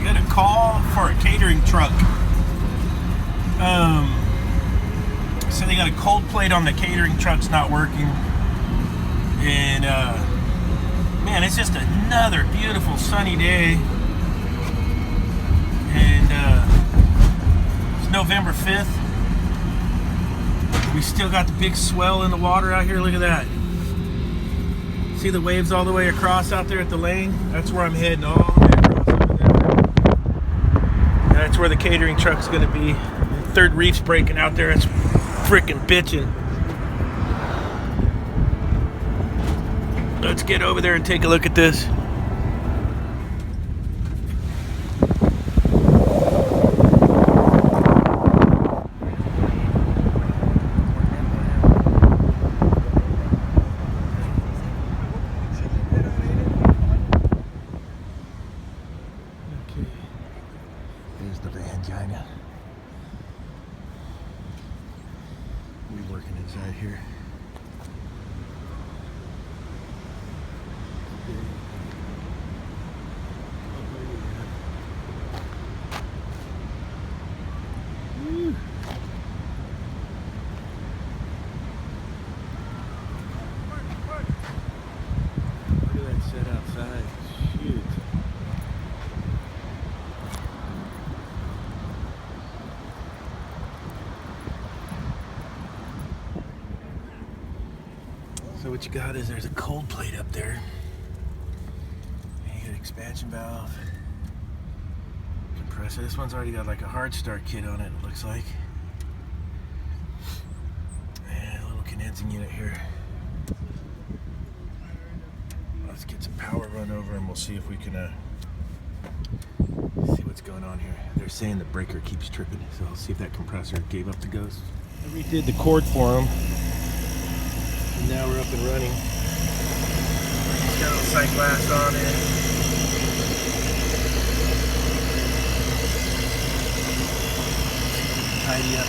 Got a call for a catering truck. So they got a cold plate on the catering truck's not working. And man, it's just another beautiful sunny day. And it's November 5th. We still got the big swell in the water out here. Look at that. See the waves all the way across out there at the lane? That's where I'm heading, all the way across over there. And that's where the catering truck's gonna be. The third reef's breaking out there. It's freaking bitching. Let's get over there and take a look at this. There's the vagina. We working inside here. Woo. Look at that set outside. Shoot. So what you got is there's a cold plate up there. And you got an expansion valve, compressor. This one's already got like a hard start kit on it, it looks like. And a little condensing unit here. Let's get some power run over and we'll see if we can see what's going on here. They're saying the breaker keeps tripping, so I'll see if that compressor gave up the ghost. I redid the cord for them. And now we're up and running. It's got a little sight glass on it. Tidy up